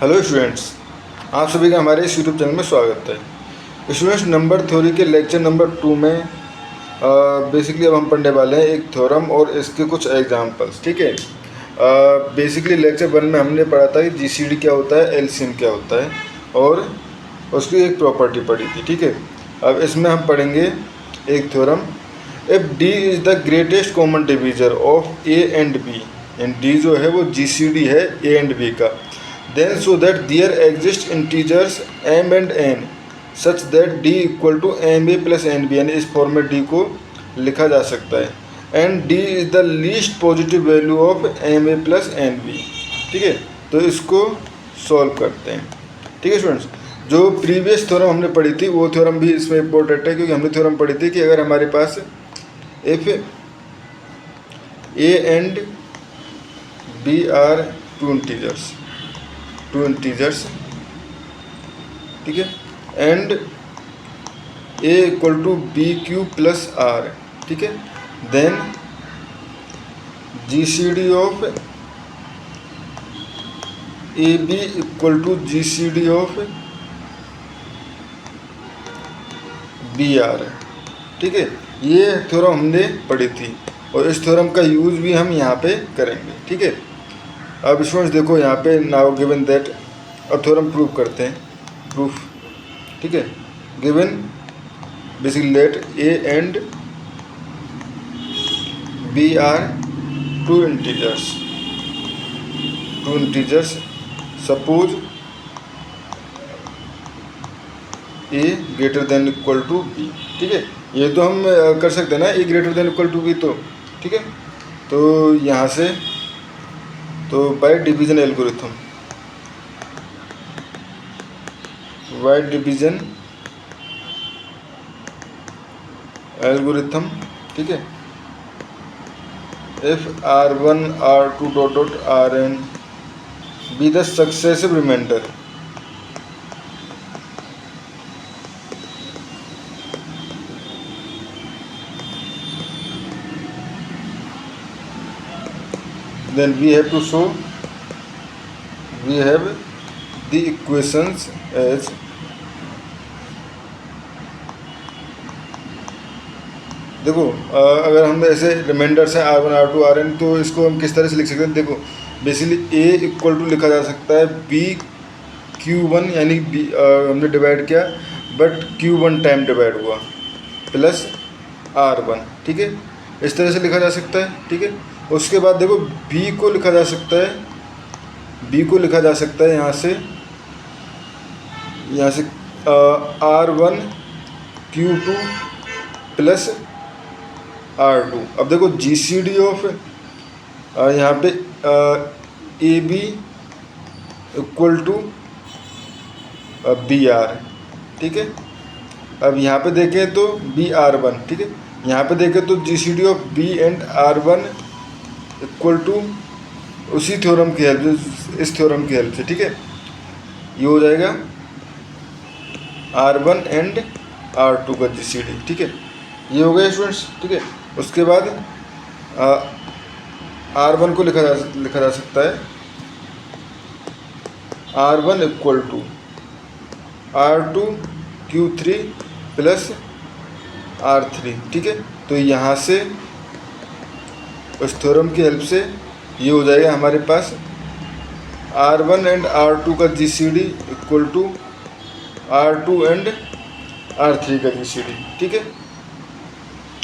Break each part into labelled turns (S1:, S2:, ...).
S1: Hello students, आप सभी का हमारे इस यूट्यूब चैनल में स्वागत है। स्टूडेंट्स, नंबर थ्योरी के लेक्चर नंबर 2 में बेसिकली अब हम पढ़ने वाले हैं एक थ्योरम और इसके कुछ एग्जांपल्स। ठीक है। बेसिकली लेक्चर 1 में हमने पढ़ा था कि जीसीडी क्या होता है, एलसीएम क्या होता है और उसकी एक प्रॉपर्टी पढ़ी थी। ठीक है। अब इसमें हम पढ़ेंगे एक theorem. If D is the greatest common divisor of A and B, and D जो है वो जीसीडी है ए एंड बी का, then so that there exist integers m and n such that d equal to ma plus nb, यानी इस form में d को लिखा जा सकता है। And d is the least positive value of ma plus nb। ठीक है, तो इसको सॉल्व करते हैं। ठीक है स्टूडेंट्स, जो प्रीवियस थ्योरम हमने पढ़ी थी वो थ्योरम भी इसमें इम्पोर्टेंट है, क्योंकि हमने थ्योरम पढ़ी थी कि अगर हमारे पास if a and b are two integers, ठीक है, and a equal to B Q plus R, ठीक है, then G C D of A B equal to G C D of B R. ठीक है, ये थ्योरम हमने पढ़ी थी और इस थ्योरम का यूज़ भी हम यहाँ पे करेंगे। ठीक है। अब स्टूडेंट्स देखो यहाँ पे नाउ गिवन दैट, अब थ्योरम प्रूव करते हैं, प्रूफ। ठीक है, given basically let A and B are two integers, suppose A greater than equal to B. ठीक है, ये तो हम कर सकते हैं ना, A greater than equal to B, तो ठीक है। तो यहाँ से तो बाय डिवीज़न एल्गोरिथम, ठीक है, if r1 r2 dot dot rn be the successive remainder, then we have to show we have the equations as देखो अगर हम ऐसे रिमाइंडर्स हैं r1 r2 rn, तो इसको हम किस तरह से लिख सकते हैं। देखो बेसिकली a इक्वल टू लिखा जा सकता है b q1, यानी b हमने डिवाइड किया बट q1 टाइम डिवाइड हुआ प्लस r1। ठीक है, इस तरह से लिखा जा सकता है। ठीक है, उसके बाद देखो b को लिखा जा सकता है, यहाँ से r1 q2 प्लस r2। अब देखो जी सी डी ऑफ यहाँ पे A B equal to B R. ठीक है, अब यहाँ पे देखें तो बी आर वन। ठीक है, यहाँ पे देखें तो G C D of B and R one equal to उसी थ्योरम की हेल्प से, इस थ्योरम की हेल्प से। ठीक है, ये हो जाएगा R1 एंड R2 का GCD। ठीक है, ये हो गया स्टूडेंट्स। ठीक है, उसके बाद R1 को लिखा जा सकता है R1 equal to R2 Q3 plus R3। ठीक है, तो यहाँ से उस थ्योरम की हेल्प से ये हो जाएगा हमारे पास R1 एंड R2 का GCD equal to R2 and R3 का GCD। ठीक है,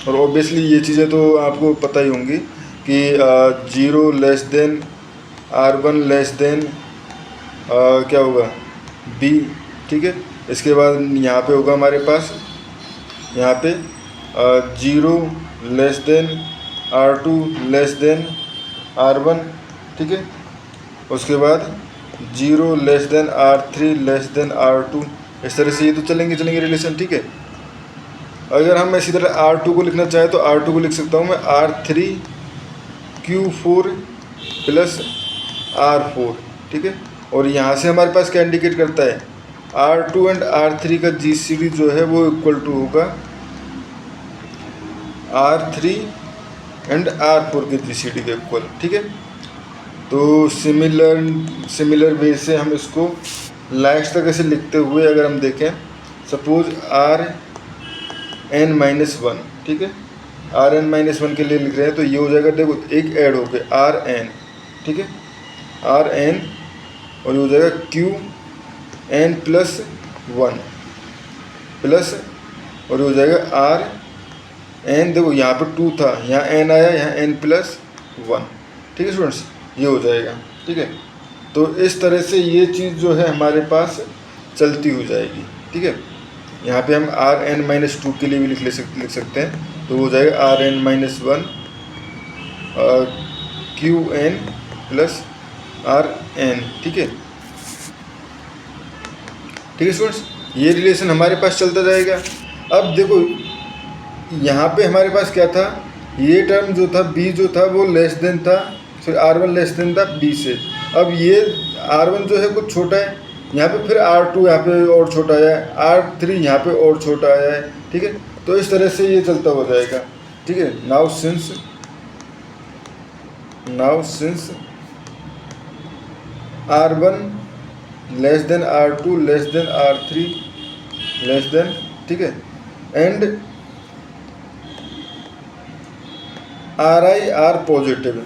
S1: और ऑब्वियसली ये चीज़ें तो आपको पता ही होंगी कि 0 less than R1 less than क्या होगा B। ठीक है, इसके बाद यहाँ पे होगा हमारे पास, यहाँ पे 0 less than R2 less than R1। ठीक है, उसके बाद 0 less than R3 less than R2। इस तरह से ये तो चलेंगे रिलेशन। ठीक है, अगर हम इसी तरह R2 को लिखना चाहें तो R2 को लिख सकता हूँ मैं R3 Q4 प्लस R4। ठीक है, और यहाँ से हमारे पास क्या इंडिकेट करता है, R2 एंड R3 का GCD जो है वो इक्वल टू होगा R3 एंड R4 के GCD के इक्वल। ठीक है, तो सिमिलर वे से हम इसको लास्ट तक ऐसे लिखते हुए अगर हम देखें, सपोज Rn-1, ठीक है, Rn-1 के लिए लिख रहे हैं तो ये हो जाएगा, देखो एक ऐड हो गया Rn, ठीक है, Rn, और ये हो जाएगा Qn+1 प्लस, और ये हो जाएगा Rn, देखो यहाँ पे 2 था, यहाँ n आया, यहाँ n+1, ठीक है स्टूडेंट्स, ये हो जाएगा, ठीक है। तो इस तरह से ये चीज़ जो है हमारे पास चलती हो जाएगी, ठीक है। यहाँ पे हम Rn-2 के लिए भी लिख सकते हैं, तो हो जाएगा Rn-1 Qn+Rn, ठीक है, ठीक है स्टूडेंट्स, ये रिलेशन हमारे पास चलता जाएगा। अब देखो यहाँ पे हमारे पास क्या था, ये टर्म जो था b जो था वो लेस देन था, फिर R1 लेस देन था b से। अब ये R1 जो है कुछ छोटा है, यहाँ पे फिर R2 यहाँ पे और छोटा आया है, R3 यहाँ पे और छोटा आया है, ठीक है। तो इस तरह से ये चलता हो जाएगा, ठीक है। Now since R1 less than R2 less than R3 less than, ठीक है, and Ri are positive,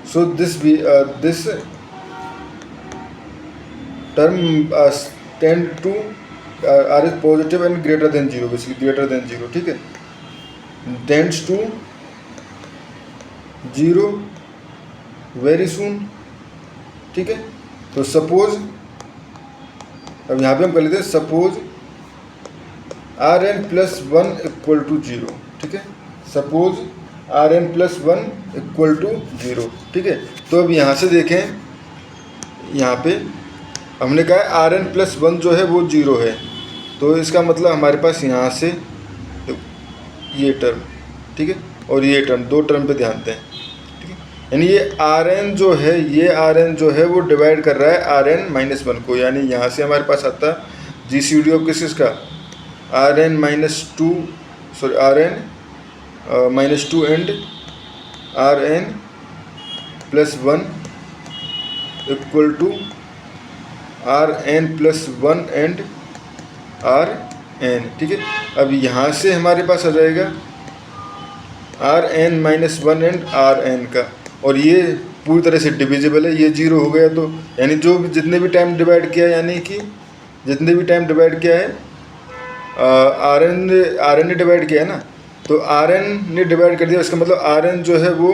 S1: so this term tend to R is positive and greater than 0, basically greater than 0, ठीक है, tends to 0 वेरी सून, ठीक है। तो suppose, अब यहाँ पे हम कर लेते हैं, सपोज Rn+1 = 0, ठीक है, सपोज Rn+1 = 0, ठीक है। तो अब यहाँ से देखें, यहाँ पे हमने कहा Rn+1 जो है वो 0 है, तो इसका मतलब हमारे पास यहाँ से ये टर्म, ठीक है, और ये टर्म, दो टर्म पे ध्यान दें, यानी ये Rn जो है, ये Rn जो है वो डिवाइड कर रहा है Rn-1 को, यानी यहाँ से हमारे पास आता है GCD ऑफ किसका, Rn-2 and Rn+1 equal to Rn+1 and Rn, ठीक है। अब यहाँ से हमारे पास आ जाएगा Rn-1 एंड Rn का, और ये पूरी तरह से डिविजिबल है, ये 0 हो गया, तो यानी जो जितने भी टाइम डिवाइड किया है, यानी कि जितने भी टाइम डिवाइड किया है Rn ने डिवाइड किया है ना, तो Rn ने डिवाइड कर दिया, इसका मतलब Rn जो है वो,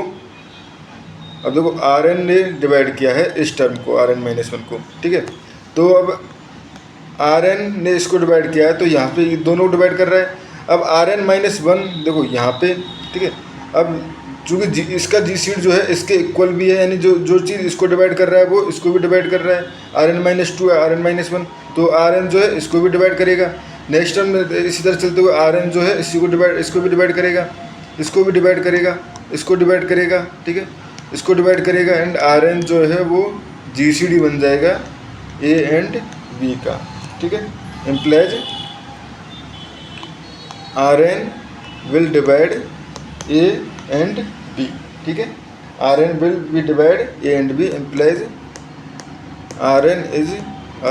S1: अब देखो Rn ने डिवाइड किया है इस टर्म को, Rn-1 को, ठीक है। तो अब Rn ने इसको डिवाइड किया है, तो यहाँ पे ये दोनों डिवाइड कर रहा है। अब Rn-1 देखो यहाँ पे, ठीक है, अब चूँकि इसका GCD जो है इसके इक्वल भी है, यानी जो चीज़ इसको डिवाइड कर रहा है वो इसको भी डिवाइड कर रहा है, Rn-2 Rn-1, तो Rn जो है इसको भी डिवाइड करेगा। नेक्स्ट टर्म इसी तरह चलते हुए Rn जो है इसको भी डिवाइड करेगा, इसको भी डिवाइड करेगा, इसको डिवाइड करेगा, ठीक है, इसको डिवाइड करेगा, एंड Rn जो है वो GCD बन जाएगा A एंड B का, ठीक है। Implies Rn will divide A and B, ठीक है, Rn will be divide A and B, implies Rn is a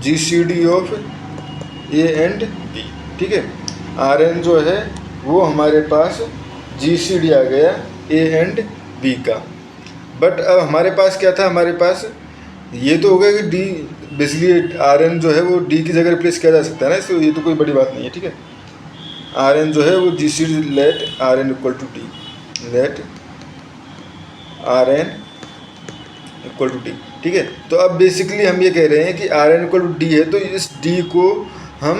S1: GCD of A and B, ठीक है। Rn जो है वो हमारे पास GCD आ गया A and B का। बट अब हमारे पास क्या था, हमारे पास ये तो हो गया कि D, बेसिकली Rn जो है वो D की जगह रिप्लेस किया जा सकता है ना, इसलिए ये तो कोई बड़ी बात नहीं है, ठीक है। Rn जो है वो GCD let Rn equal to D, let Rn equal to D, ठीक है। तो अब बेसिकली हम ये कह रहे हैं कि Rn इक्वल टू D है, तो इस D को हम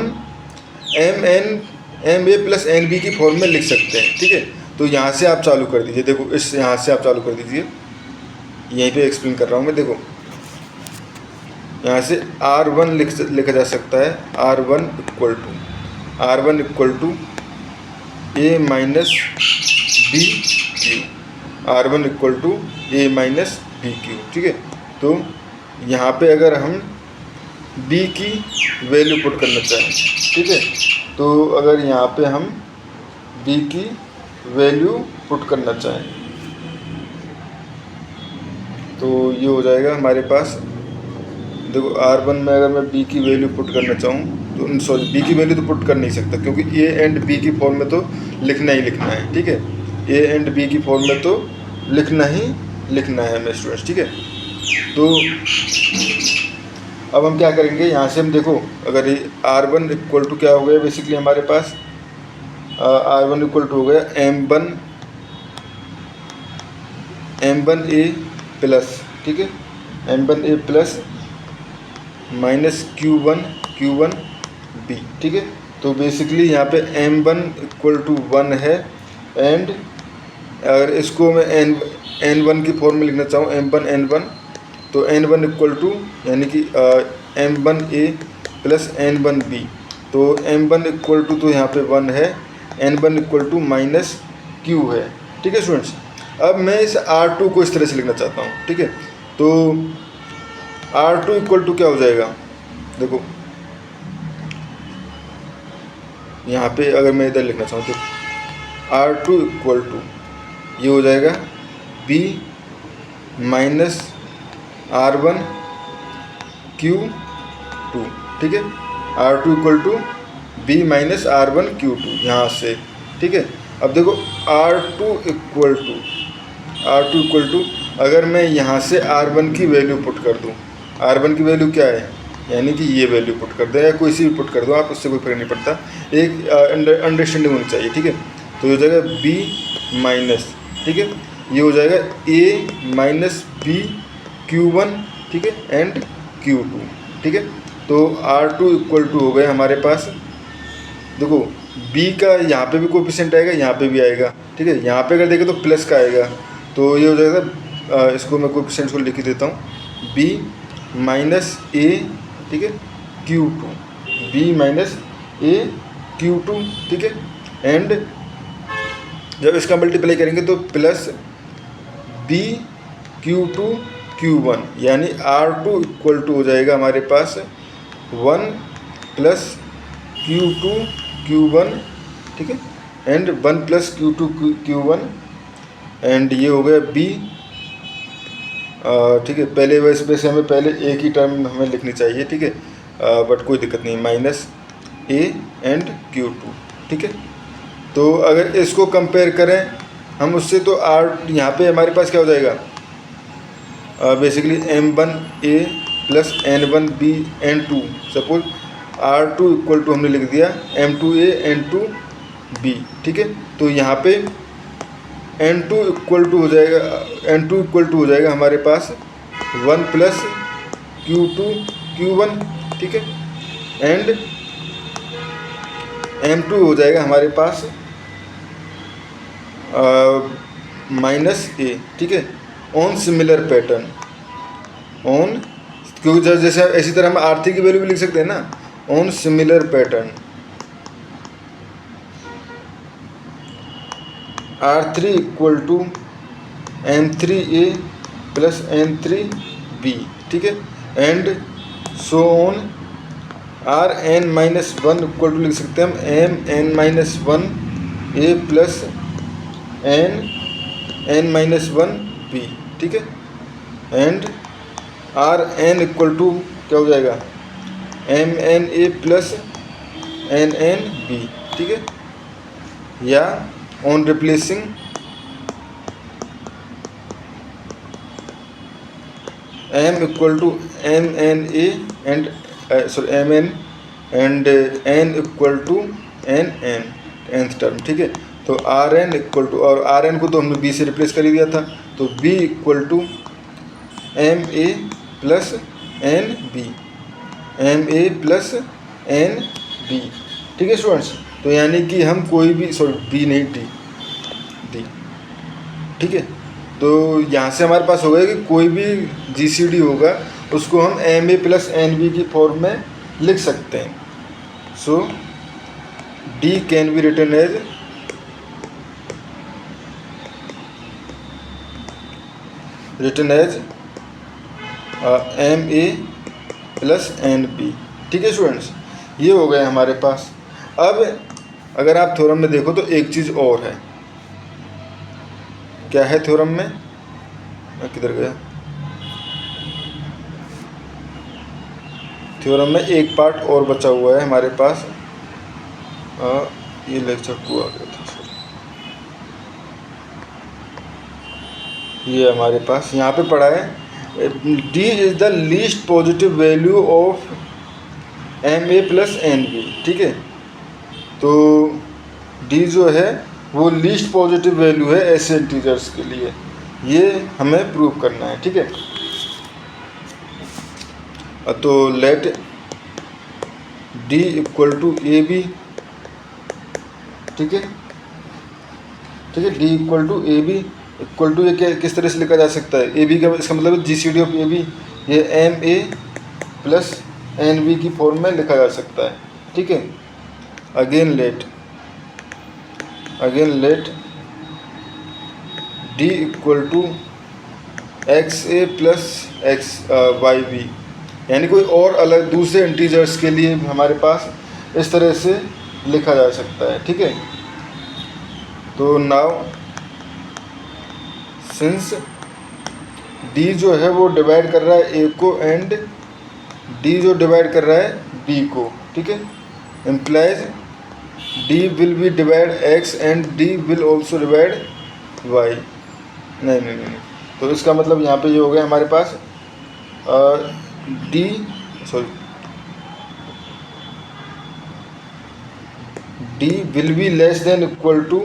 S1: Ma प्लस Nb की फॉर्म में लिख सकते हैं, ठीक है। तो यहाँ से आप चालू कर दीजिए, देखो इस यहाँ से आप चालू कर दीजिए, यहीं पे एक्सप्लेन कर रहा हूँ मैं, देखो यहाँ से R1 लिखा जा सकता है, R1 equal to A minus B Q, R1 equal to A minus B Q, ठीक है। तो यहाँ पे अगर हम B की वैल्यू पुट करना चाहें, ठीक है, तो अगर यहाँ पे हम B की वैल्यू पुट करना चाहें तो ये हो जाएगा हमारे पास। देखो R1 में अगर मैं B की वैल्यू पुट करना चाहूँ तो सॉरी B की वैल्यू तो पुट कर नहीं सकता, क्योंकि A एंड B की फॉर्म में तो लिखना ही लिखना है, ठीक है। A एंड B की फॉर्म में तो लिखना ही लिखना है हमें स्टूडेंट्स, ठीक है। तो अब हम क्या करेंगे, यहाँ से हम देखो अगर R1 इक्वल टू क्या हो गया बेसिकली हमारे पास, R1 इक्वल टू हो गया M1A प्लस, ठीक है, M1A प्लस माइनस Q1B, ठीक है। तो बेसिकली यहाँ पे M1 इक्वल टू 1 है, एंड अगर इसको मैं N1 की फॉर्म में लिखना चाहूँ M1 N1, तो N1 इक्वल टू यानी कि M1A प्लस N1B, तो M1 इक्वल टू तो यहाँ पे 1 है, N1 equal to minus Q है, ठीक है स्टूडेंट्स। अब मैं इस R2 को इस तरह से लिखना चाहता हूँ, ठीक है। तो R2 इक्वल टू क्या हो जाएगा, देखो यहाँ पे अगर मैं इधर लिखना चाहूँ तो R2 इक्वल टू ये हो जाएगा B माइनस R1 Q2, ठीक है। R2 equal to B minus R1 Q2 यहाँ से, ठीक है। अब देखो R2 इक्वल टू अगर मैं यहाँ से R1 की वैल्यू पुट कर दूँ, R1 की वैल्यू क्या है, यानी कि ये वैल्यू पुट कर दो या कोई सी भी पुट कर दो आप, उससे कोई फर्क नहीं पड़ता, एक अंडरस्टैंडिंग होनी चाहिए, ठीक है। तो ये हो जाएगा B माइनस, ठीक है, ये हो जाएगा A माइनस B Q1, ठीक है, एंड Q2, ठीक है। तो R2 इक्वल टू हो गए हमारे पास, देखो B का यहाँ पे भी कोएफिशिएंट आएगा, यहाँ पे भी आएगा, ठीक है। यहाँ पे अगर देखें तो प्लस का आएगा, तो ये हो जाएगा, इसको मैं कोएफिशिएंट को लिख ही देता हूँ, B माइनस A, ठीक है, Q2, B minus A Q2, ठीक है, एंड जब इसका मल्टीप्लाई करेंगे तो प्लस B Q2 Q1, यानी R2 इक्वल टू हो जाएगा हमारे पास 1 प्लस Q2 Q1, ठीक है, and 1 plus Q2 Q1, and ये हो गया B, ठीक है। पहले वैसे हमें पहले एक ही टर्म हमें लिखनी चाहिए, ठीक है, बट कोई दिक्कत नहीं, माइनस A एंड Q2, ठीक है। तो अगर इसको कंपेयर करें हम उससे तो R यहाँ पे हमारे पास क्या हो जाएगा, basically M1A plus N1B N2, suppose R2 equal to हमने लिख दिया M2A N2B, ठीक है। तो यहाँ पे N2 इक्वल टू हो जाएगा हमारे पास 1 प्लस Q2 Q1, ठीक है, एंड M2 हो जाएगा हमारे पास माइनस A, ठीक है, ऑन सिमिलर पैटर्न, ऑन, क्योंकि जैसे इसी तरह हम R3 की वैल्यू भी लिख सकते हैं ना, on similar pattern R3 equal to M3A plus N3B, ठीक है, and so on Rn minus 1 equal to लिख सकते हैं हम Mn-1A plus N minus 1B, ठीक है, एंड Rn इक्वल टू क्या हो जाएगा MnA प्लस NnB, ठीक है, या on replacing M equal to MnA and Mn and N equal to Nn, nth term, ठीक है। तो Rn इक्वल टू, और Rn को तो हमने B से रिप्लेस कर ही दिया था, तो B equal to Ma plus NB, Ma plus NB, ठीक है स्टूडेंट्स। तो यानी कि हम कोई भी, सॉरी B नहीं D, ठीक है। तो यहाँ से हमारे पास हो गया कि कोई भी GCD होगा उसको हम Ma प्लस NB की फॉर्म में लिख सकते हैं। So D can be written as Ma plus NB, ठीक है स्टूडेंट्स। ये हो गया हमारे पास। अब अगर आप थ्योरम में देखो तो एक चीज़ और है, क्या है थ्योरम में, किधर गया, थ्योरम में एक पार्ट और बचा हुआ है हमारे पास। ये लेक्चर 2 आ गया था, सॉरी। ये हमारे पास यहाँ पे पढ़ा है D is the least positive value of MA plus NB, ठीक है। तो D जो है वो लीस्ट पॉजिटिव वैल्यू है ऐसे इंटीजर्स के लिए, ये हमें प्रूव करना है, ठीक है। तो let D equal to AB, ठीक है, ठीक है। D equal to AB equal to, ये किस तरह से लिखा जा सकता है, AB का इसका मतलब GCD ऑफ AB, ये MA प्लस NB की फॉर्म में लिखा जा सकता है, ठीक है। Again let D equal to XA plus YB, यानी कोई और अलग दूसरे इंटीजर्स के लिए हमारे पास इस तरह से लिखा जा सकता है, ठीक है। तो नाउ सिंस D जो है वो डिवाइड कर रहा है A को एंड D जो डिवाइड कर रहा है B को, ठीक है, implies D will B divide X and D will also divide Y। नहीं, तो इसका मतलब यहाँ पे ये हो गया हमारे पास D will be less than equal to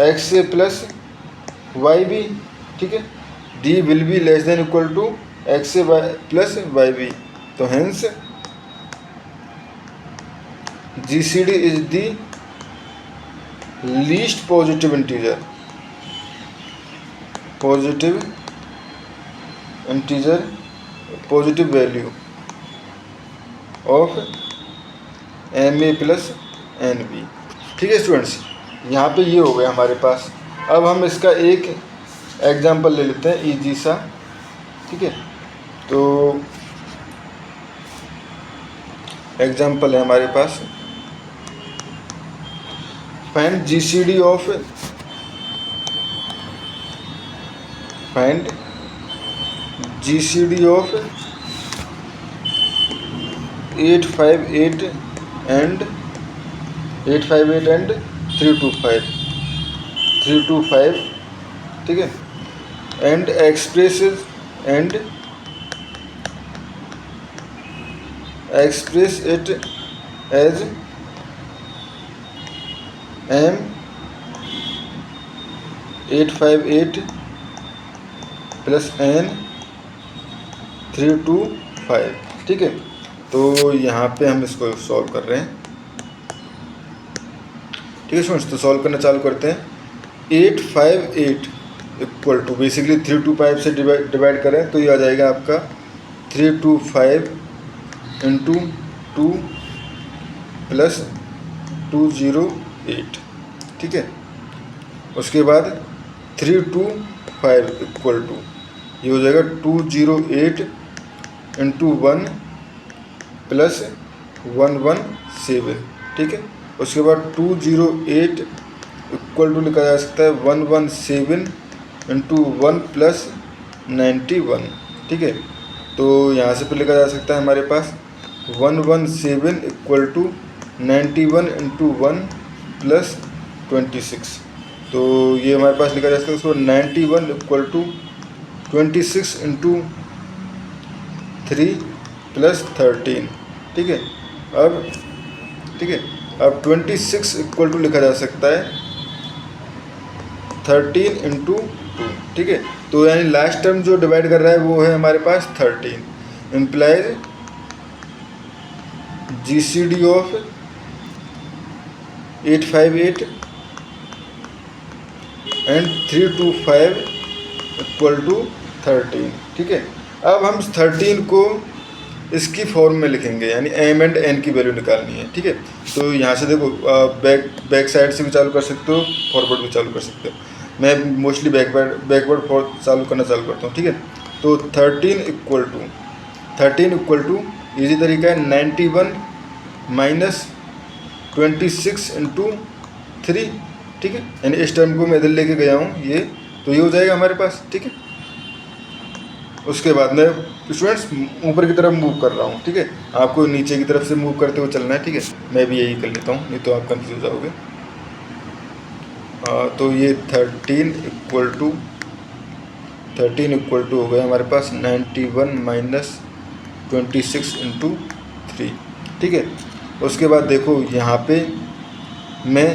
S1: XA plus YB, ठीक है। D will be less than equal to XA plus YB, तो hence GCD is the least positive value of MA plus NB, ठीक है students. यहाँ पे ये हो गया हमारे पास। अब हम इसका एक एग्जांपल ले लेते हैं इजी सा, ठीक है। तो एग्जांपल है हमारे पास, फाइंड GCD ऑफ 858 and 325, ठीक है, and express it as M858 plus N325, ठीक है। तो यहाँ पे हम इसको सॉल्व कर रहे हैं, ठीक है स्टूडेंट्स। तो सॉल्व करना चालू करते हैं। 858 इक्वल टू बेसिकली 325 से डिवाइड करें तो ये आ जाएगा आपका 325 इंटू 2 प्लस 208, ठीक है। उसके बाद 325 इक्वल टू ये हो जाएगा 208 इंटू 1 प्लस 117, ठीक है। उसके बाद 208 इक्वल टू लिखा जा सकता है 117 इंटू 1 प्लस 91, ठीक है। तो यहाँ से फिर लिखा जा सकता है हमारे पास 117 इक्वल टू 91 इंटू 1 प्लस 26। तो ये हमारे पास लिखा जा सकता है उसको 91 इक्वल टू 26 इंटू 3 प्लस 13, ठीक है। अब 26 इक्वल टू लिखा जा सकता है 13 इंटू 2, ठीक है। तो यानी लास्ट टर्म जो डिवाइड कर रहा है वो है हमारे पास 13, implies GCD of 858 and 325 equal to 13, ठीक है। अब हम 13 को इसकी फॉर्म में लिखेंगे, यानी M एंड N की वैल्यू निकालनी है, ठीक है। तो यहाँ से देखो बैक साइड से भी चालू कर सकते हो, फॉरवर्ड भी चालू कर सकते हो। मैं मोस्टली बैकवर्ड चालू करना चालू करता हूँ, ठीक है। तो 13 इक्वल टू इजी तरीका है 91 माइनस 26 इंटू 3, ठीक ठीक है, यानी इस टर्म को मैं इधर लेके गया हूँ ये, तो ये हो जाएगा हमारे पास, ठीक है। उसके बाद मैं स्टूडेंट्स ऊपर की तरफ मूव कर रहा हूँ, ठीक है, आपको नीचे की तरफ से मूव करते हुए चलना है, ठीक है। मैं भी यही कर लेता हूँ, नहीं तो आप कंफ्यूज आओगे। तो ये 13 इक्वल टू हो गया हमारे पास 91 माइनस 26 इंटू 3, ठीक है। उसके बाद देखो यहाँ पे मैं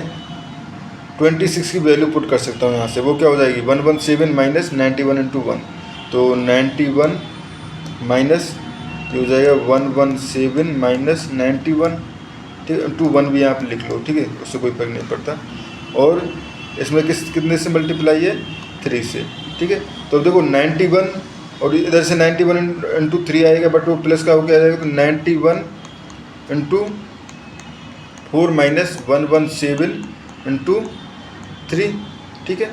S1: 26 की वैल्यू पुट कर सकता हूँ यहाँ से, वो क्या हो जाएगी 117 माइनस 91 इंटू 1, तो 91 माइनस ये हो जाएगा 117 माइनस 91, ठीक है, इंटू 1 भी आप लिख लो, ठीक है, उससे कोई फर्क नहीं पड़ता। और इसमें कितने से मल्टीप्लाई है 3 से, ठीक है। तो अब देखो 91 और इधर से 91 इंटू 3 आएगा, बट वो प्लस का हो क्या आएगा, तो 91 इंटू 4 माइनस 117 इंटू 3, ठीक है,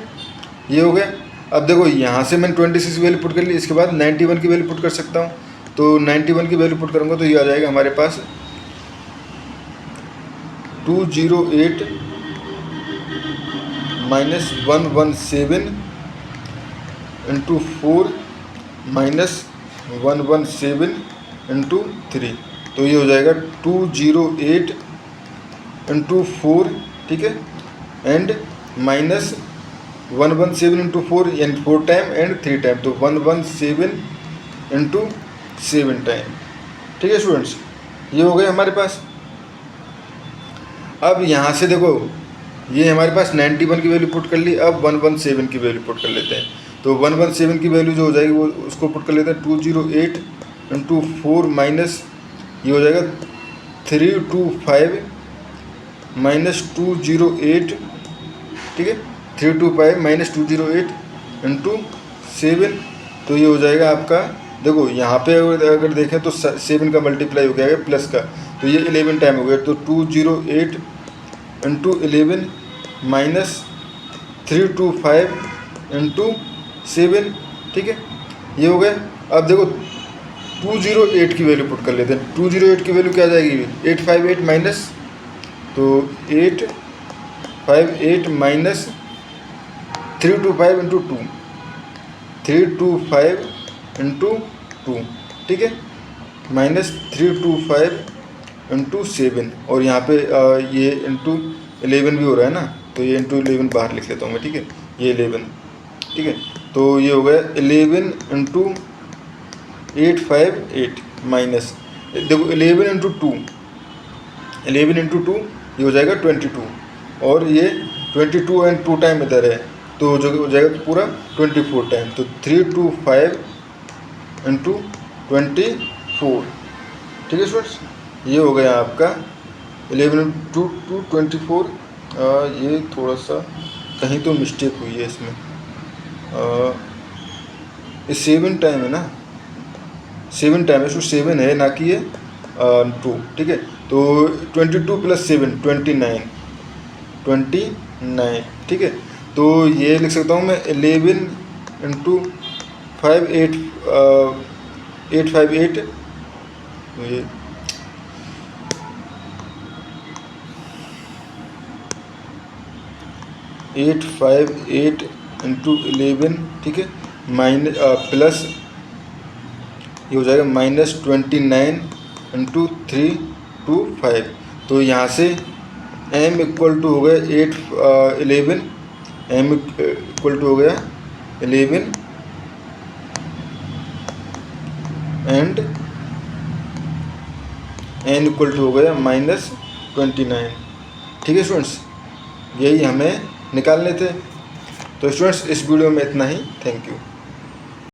S1: ये हो गया। अब देखो यहाँ से मैंने 26 की वैल्यू पुट कर ली, इसके बाद 91 की वैल्यू पुट कर सकता हूँ, तो 91 की वैल्यू पुट करूँगा तो ये आ जाएगा हमारे पास 208 माइनस 117 इंटू 4 माइनस 117 इंटू 3, तो ये हो जाएगा 208 इंटू 4, ठीक है, and minus 117 into 4 and 4 time and 3 time, तो 117 इंटू 7 टाइम, ठीक है स्टूडेंट्स, ये हो गया हमारे पास। अब यहाँ से देखो ये हमारे पास 91 की वैल्यू पुट कर ली, अब 117 की वैल्यू पुट कर लेते हैं, तो 117 की वैल्यू जो हो जाएगी वो उसको पुट कर लेते हैं 208 इंटू 4 माइनस ये हो जाएगा 325 माइनस 208, ठीक है, 325 माइनस 208 इंटू 7, तो ये हो जाएगा आपका, देखो यहाँ पे अगर देखें तो 7 का मल्टीप्लाई हो गया प्लस का, तो ये 11 टाइम हो गया, तो 208 इंटू 11 माइनस 325 इंटू 7, ठीक है, ये हो गया। अब देखो 208 की वैल्यू पुट कर लेते हैं, 208 की वैल्यू क्या आ जाएगी 858 माइनस, तो 858 माइनस 325 इंटू 2, 325 इंटू 2, ठीक है, माइनस 325 इंटू 7, और यहाँ पे ये इंटू 11 भी हो रहा है ना, तो ये इंटू 11 बाहर लिख लेता हूँ मैं, ठीक है, ये 11, ठीक है, तो ये हो गया 11 इंटू 858 माइनस, देखो 11 इंटू 2, 11 इंटू 2 ये हो जाएगा 22, और ये 22 एंड 2 टाइम इधर है, तो जो हो जाएगा पूरा 24 टाइम, तो 325 इंटू 24, ठीक है स्टूडेंट्स, ये हो गया आपका 11 इंटू 24। ये थोड़ा सा कहीं तो मिस्टेक हुई है इसमें, ये 7 टाइम है ना, 7 टाइम है, 7 है ना कि ये 2, ठीक है, तो 22 प्लस 7 29, ठीक है, तो ये लिख सकता हूँ मैं 11 इंटू 858, ये 858 इंटू 11, ठीक है, माइनस प्लस ये हो जाएगा माइनस 29 इंटू 325, तो यहाँ से m इक्वल टू हो गया 11, m इक्वल टू हो गया 11 एंड n इक्वल टू हो गया माइनस 29, ठीक है स्टूडेंट्स, यही हमें निकालने थे। तो स्टूडेंट्स इस वीडियो में इतना ही, थैंक यू।